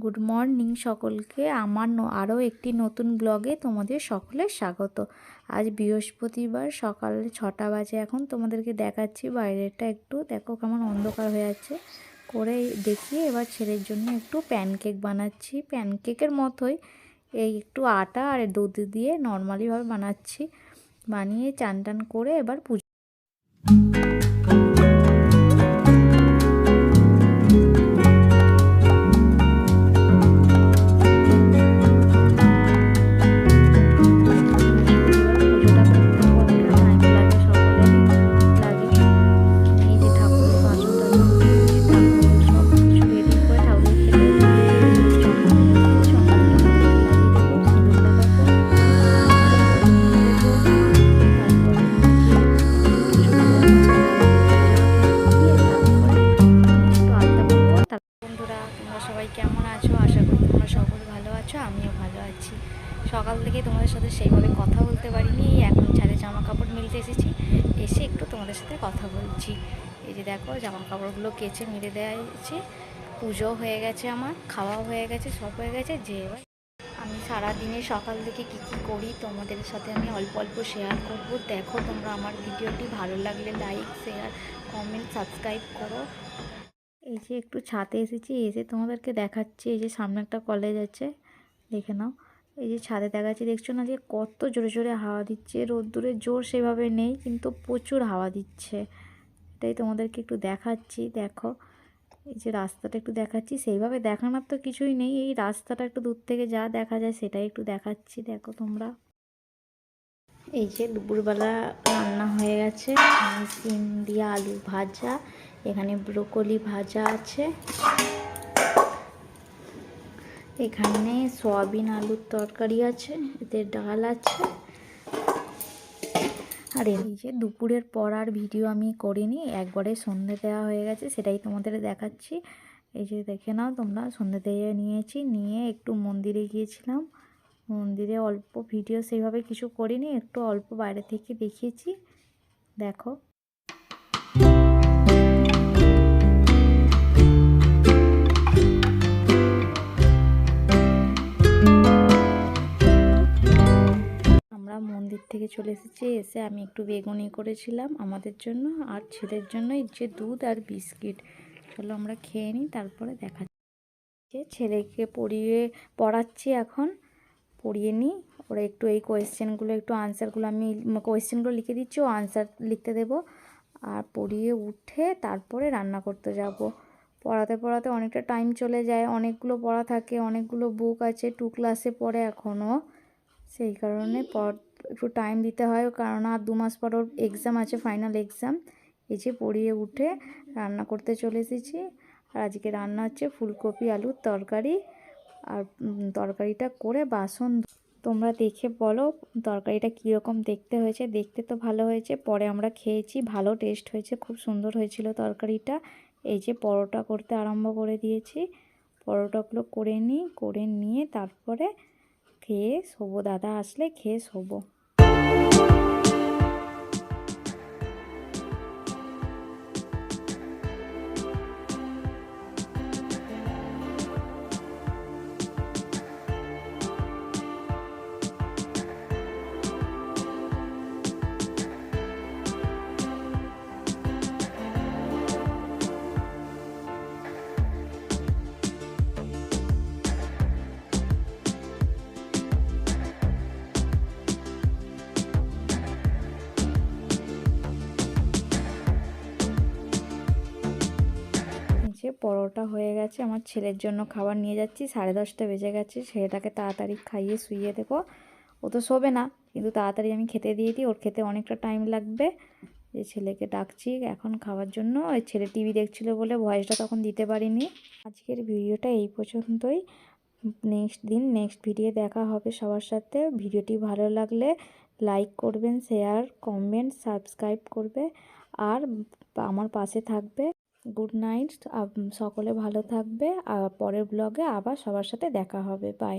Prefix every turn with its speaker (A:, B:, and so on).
A: Good morning সকলকে। আমার আরও একটি নতুন ব্লগে তোমাদের সকলের স্বাগত। আজ বৃহস্পতিবার, সকাল 6টা বাজে। এখন তোমাদেরকে দেখাচ্ছি বাইরেটা, একটু দেখো কেমন অন্ধকার হয়ে যাচ্ছে। করে দেখিয়ে এবার ছেলের জন্য একটু প্যানকেক বানাচ্ছি। প্যানকেকের মতোই, এই একটু আটা আর দুধ দিয়ে নর্মালিভাবে বানাচ্ছি। বানিয়ে চান টান করে এবার পুজো সবাই কেমন আছো? আশা করি তোমরা সকলে ভালো আছো, আমিও ভালো আছি। সকাল থেকে তোমাদের সাথে সেইভাবে কথা বলতে পারিনি। এখন ছাদে জামা কাপড় মেলতে এসেছি, এসে একটু তোমাদের সাথে কথা বলছি। এই যে দেখো জামা কাপড়গুলো কেচে মেলে দেওয়া হয়েছে, পুজো হয়ে গেছে, আমার খাওয়াও হয়ে গেছে, সব হয়ে গেছে। যে এবার আমি সারাদিনে সকাল থেকে কী কী করি তোমাদের সাথে আমি অল্প অল্প শেয়ার করব। দেখো তোমরা আমার ভিডিওটি ভালো লাগলে লাইক, শেয়ার, কমেন্ট, সাবস্ক্রাইব করো। এই যে একটু ছাদে এসেছি, এসে তোমাদেরকে দেখাচ্ছি। এই যে সামনে একটা কলেজ আছে, দেখে নাও। এই যে ছাদে দেখাচ্ছি, দেখছো না যে কত জোরে জোরে হাওয়া দিচ্ছে। রোদ্দুরের জোর সেভাবে নেই, কিন্তু প্রচুর হাওয়া দিচ্ছে। এটাই তোমাদেরকে একটু দেখাচ্ছি। দেখো এই যে রাস্তাটা একটু দেখাচ্ছি। সেইভাবে দেখানোর তো কিছুই নেই, এই রাস্তাটা একটু দূর থেকে যা দেখা যায় সেটাই একটু দেখাচ্ছি। দেখো তোমরা, এই যে দুপুরবেলা রান্না হয়ে গেছে। সিম দিয়ে আলু ভাজা, এখানে ব্রোকলি ভাজা আছে, এখানে সয়াবিন আলুর তরকারি আছে, এতে ডাল আছে। আর এই যে দুপুরের পর আর ভিডিও আমি করিনি, একবারে সন্ধে দেওয়া হয়ে গেছে, সেটাই তোমাদের দেখাচ্ছি। এই যে দেখে নাও তোমরা, সন্ধে দিয়ে নিয়েছি, নিয়ে একটু মন্দিরে গিয়েছিলাম। মন্দিরে অল্প ভিডিও সেইভাবে কিছু করিনি, একটু অল্প বাইরে থেকে দেখিয়েছি। দেখো আমরা মন্দির থেকে চলে এসেছি। এসে আমি একটু বেগুনি করেছিলাম আমাদের জন্য আর ছেলের জন্য, এই যে দুধ আর বিস্কিট। চলো আমরা খেয়ে নিই, তারপরে দেখাচ্ছি। ছেলেকে পড়াচ্ছি এখন, পড়িয়ে নিই। ওরা একটু এই কোয়েশ্চেনগুলো, একটু আনসারগুলো, আমি কোয়েশ্চেনগুলো লিখে দিচ্ছি, ও আনসার লিখতে দেবো। আর পড়িয়ে উঠে তারপরে রান্না করতে যাব। পড়াতে পড়াতে অনেকটা টাইম চলে যায়, অনেকগুলো পড়া থাকে, অনেকগুলো বুক আছে, 2 ক্লাসে পড়ে এখনও। সেই কারণে একটু টাইম দিতে হয়, কারণ আর 2 মাস পর ওর এক্সাম আছে, ফাইনাল এক্সাম। এই যে পড়িয়ে উঠে রান্না করতে চলে এসেছি। আর আজকে রান্না হচ্ছে ফুলকপি আলুর তরকারি। আর তরকারিটা করে বাসন, তোমরা দেখে বলো তরকারিটা কীরকম দেখতে হয়েছে। দেখতে তো ভালো হয়েছে, পরে আমরা খেয়েছি, ভালো টেস্ট হয়েছে, খুব সুন্দর হয়েছিল তরকারিটা। এই যে পরোটা করতে আরম্ভ করে দিয়েছি, পরোটাগুলো করে নিয়ে তারপরে খেয়ে শোবো। দাদা আসলে খেয়ে শোবো। যে পরোটা হয়ে গেছে, আমার ছেলের জন্য খাবার নিয়ে যাচ্ছি। 10:30 বেজে গেছে, ছেলেটাকে তাড়াতাড়ি খাইয়ে শুইয়ে দেবো। ও তো শোবে না, কিন্তু তাড়াতাড়ি আমি খেতে দিয়ে দিই, ওর খেতে অনেকটা টাইম লাগবে। যে ছেলেকে ডাকছি এখন খাওয়ার জন্য। ওই ছেলে টিভি দেখছিল বলে ভয়েসটা তখন দিতে পারিনি। আজকের ভিডিওটা এই পর্যন্তই। নেক্সট ভিডিও দেখা হবে সবার সাথে। ভিডিওটি ভালো লাগলে লাইক করবেন, শেয়ার, কমেন্ট, সাবস্ক্রাইব করবে আর আমার পাশে থাকবে। গুড নাইট, সকলে ভালো থাকবে। আর পরের ব্লগে আবার সবার সাথে দেখা হবে। বাই।